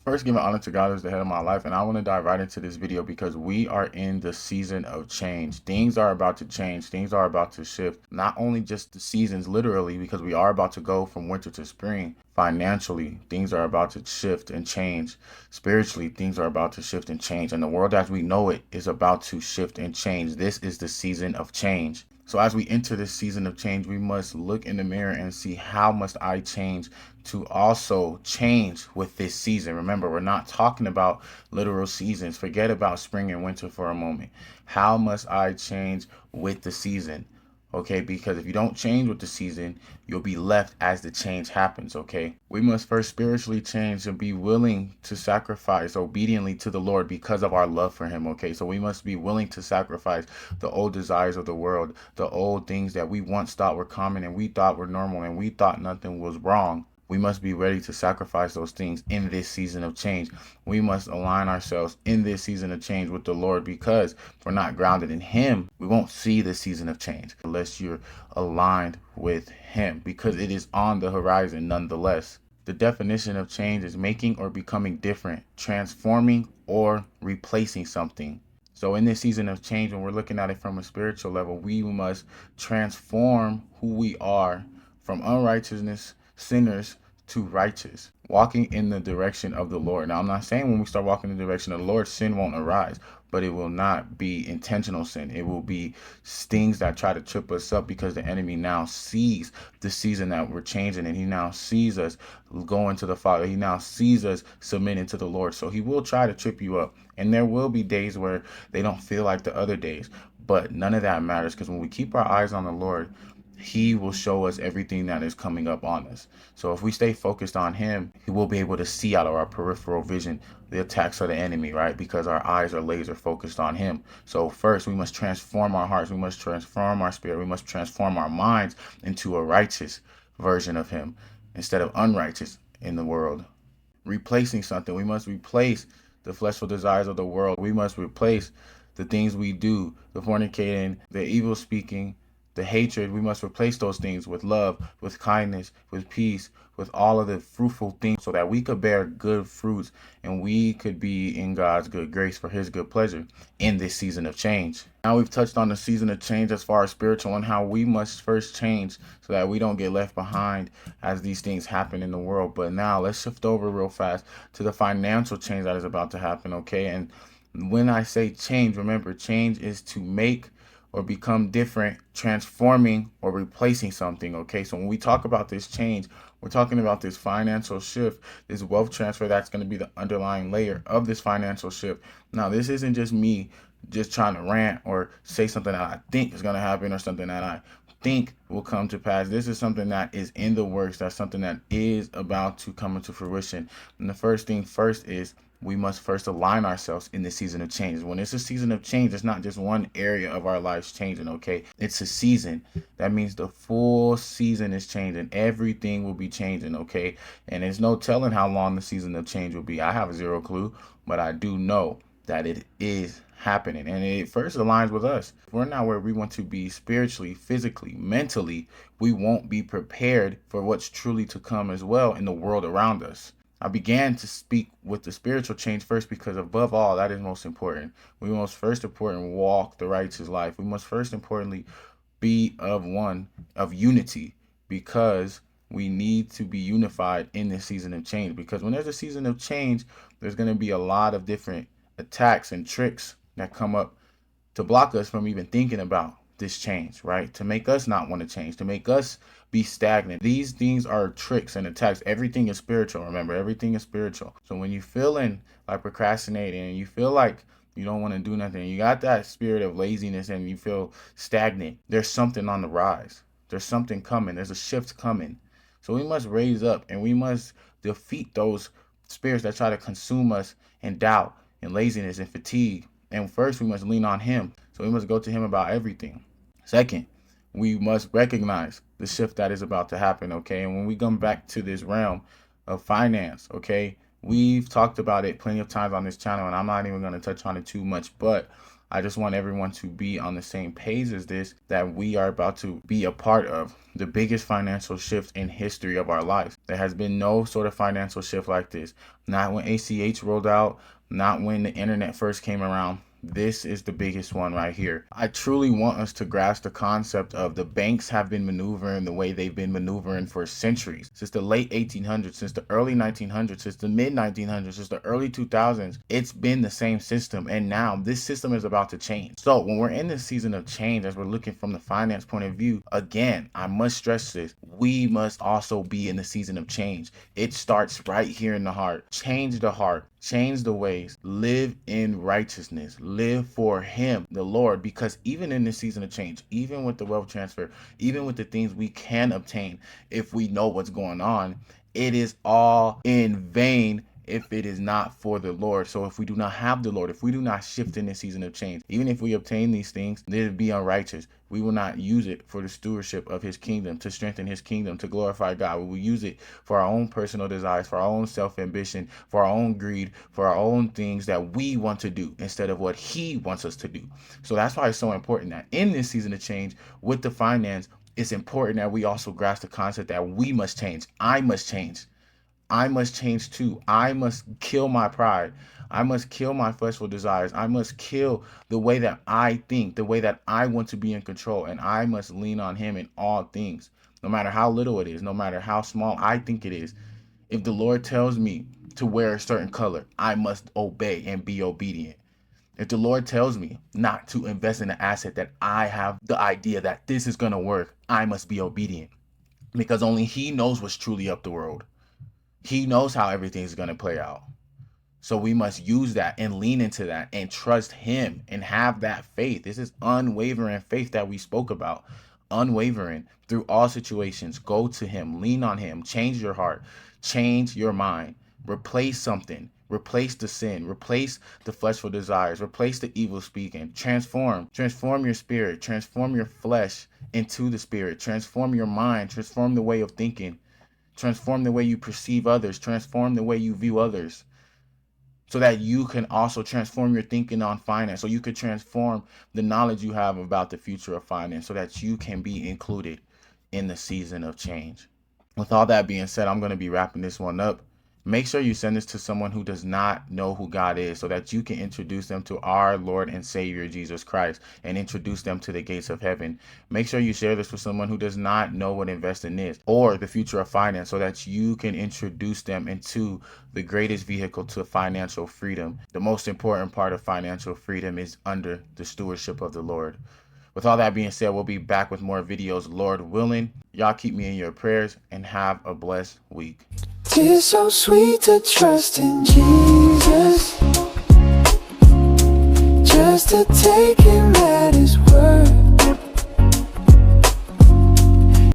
First, giving honor to God as the head of my life, and I want to dive right into this video because we are in the season of change. Things are about to change. Things are about to shift. Not only just the seasons, literally, because we are about to go from winter to spring. Financially, things are about to shift and change. Spiritually, things are about to shift and change. And the world as we know it is about to shift and change. This is the season of change. So as we enter this season of change, we must look in the mirror and see how must I change to also change with this season. Remember, we're not talking about literal seasons. Forget about spring and winter for a moment. How must I change with the season? Okay, because if you don't change with the season, you'll be left as the change happens. Okay, we must first spiritually change and be willing to sacrifice obediently to the Lord because of our love for Him. Okay, so we must be willing to sacrifice the old desires of the world, the old things that we once thought were common and we thought were normal and we thought nothing was wrong. We must be ready to sacrifice those things in this season of change. We must align ourselves in this season of change with the Lord, because if we're not grounded in Him, we won't see the season of change unless you're aligned with Him, because it is on the horizon nonetheless. The definition of change is making or becoming different, transforming or replacing something. So in this season of change, when we're looking at it from a spiritual level, we must transform who we are from unrighteousness, sinners, to righteous, walking in the direction of the Lord. Now, I'm not saying when we start walking in the direction of the Lord, sin won't arise, but it will not be intentional sin. It will be things that try to trip us up, because the enemy now sees the season that we're changing, and he now sees us going to the Father. He now sees us submitting to the Lord. So he will try to trip you up. And there will be days where they don't feel like the other days, but none of that matters, because when we keep our eyes on the Lord, He will show us everything that is coming up on us. So if we stay focused on Him, He will be able to see out of our peripheral vision the attacks of the enemy, right? Because our eyes are laser focused on Him. So first, we must transform our hearts. We must transform our spirit. We must transform our minds into a righteous version of Him instead of unrighteous in the world. Replacing something. We must replace the fleshful desires of the world. We must replace the things we do, the fornicating, the evil speaking, the hatred. We must replace those things with love, with kindness, with peace, with all of the fruitful things, so that we could bear good fruits and we could be in God's good grace for His good pleasure in this season of change. Now we've touched on the season of change as far as spiritual, and how we must first change so that we don't get left behind as these things happen in the world. But now let's shift over real fast to the financial change that is about to happen, okay? And when I say change, remember, change is to make or become different, transforming or replacing something. Okay, so when we talk about this change, we're talking about this financial shift, this wealth transfer that's going to be the underlying layer of this financial shift. Now, this isn't just me just trying to rant or say something that I think is going to happen or something that I think will come to pass. This is something that is in the works. That's something that is about to come into fruition. And the first thing first is we must first align ourselves in the season of change. When it's a season of change, it's not just one area of our lives changing, okay? It's a season. That means the full season is changing. Everything will be changing, okay? And there's no telling how long the season of change will be. I have zero clue, but I do know that it is happening, and it first aligns with us. If we're not where we want to be spiritually, physically, mentally, we won't be prepared for what's truly to come as well in the world around us. I began to speak with the spiritual change first because above all, that is most important. We must first important walk the righteous life. We must first importantly be of one, of unity, because we need to be unified in this season of change. Because when there's a season of change, there's going to be a lot of different attacks and tricks that come up to block us from even thinking about this change, right? To make us not want to change, to make us be stagnant. These things are tricks and attacks. Everything is spiritual. Remember, everything is spiritual. So when you feeling like procrastinating and you feel like you don't want to do nothing, you got that spirit of laziness and you feel stagnant, there's something on the rise. There's something coming. There's a shift coming. So we must raise up and we must defeat those spirits that try to consume us in doubt and laziness and fatigue. And first, we must lean on Him. So we must go to Him about everything. Second, we must recognize the shift that is about to happen, okay? And when we come back to this realm of finance, okay, we've talked about it plenty of times on this channel, and I'm not even going to touch on it too much, but I just want everyone to be on the same page as this, that we are about to be a part of the biggest financial shift in history of our lives. There has been no sort of financial shift like this. Not when ACH rolled out, not when the internet first came around. This is the biggest one right here. I truly want us to grasp the concept of the banks have been maneuvering the way they've been maneuvering for centuries. Since the late 1800s, since the early 1900s, since the mid 1900s, since the early 2000s, it's been the same system. And now this system is about to change. So when we're in this season of change, as we're looking from the finance point of view, again, I must stress this. We must also be in the season of change. It starts right here in the heart. Change the heart. Change the ways, live in righteousness, live for him, the Lord, because even in this season of change, even with the wealth transfer, even with the things we can obtain, if we know what's going on, it is all in vain if it is not for the Lord. So if we do not have the Lord, if we do not shift in this season of change, even if we obtain these things, they will be unrighteous. We will not use it for the stewardship of his kingdom, to strengthen his kingdom, to glorify God. We will use it for our own personal desires, for our own self-ambition, for our own greed, for our own things that we want to do instead of what he wants us to do. So that's why it's so important that in this season of change with the finance, it's important that we also grasp the concept that we must change. I must change. I must change too. I must kill my pride. I must kill my fleshful desires. I must kill the way that I think, the way that I want to be in control. And I must lean on him in all things, no matter how little it is, no matter how small I think it is. If the Lord tells me to wear a certain color, I must obey and be obedient. If the Lord tells me not to invest in an asset that I have the idea that this is going to work, I must be obedient, because only he knows what's truly up the road. He knows how everything's going to play out. So we must use that and lean into that and trust him and have that faith. This is unwavering faith that we spoke about. Unwavering through all situations. Go to him, lean on him, change your heart, change your mind, replace something, replace the sin, replace the fleshful desires, replace the evil speaking, transform your spirit, transform your flesh into the spirit, transform your mind, transform the way of thinking. Transform the way you perceive others. Transform the way you view others, so that you can also transform your thinking on finance. So you can transform the knowledge you have about the future of finance, so that you can be included in the season of change. With all that being said, I'm going to be wrapping this one up. Make sure you send this to someone who does not know who God is, so that you can introduce them to our Lord and Savior, Jesus Christ, and introduce them to the gates of heaven. Make sure you share this with someone who does not know what investing is or the future of finance, so that you can introduce them into the greatest vehicle to financial freedom. The most important part of financial freedom is under the stewardship of the Lord. With all that being said, we'll be back with more videos, Lord willing. Y'all keep me in your prayers and have a blessed week. Tis so sweet to trust in Jesus, just to take him at his word.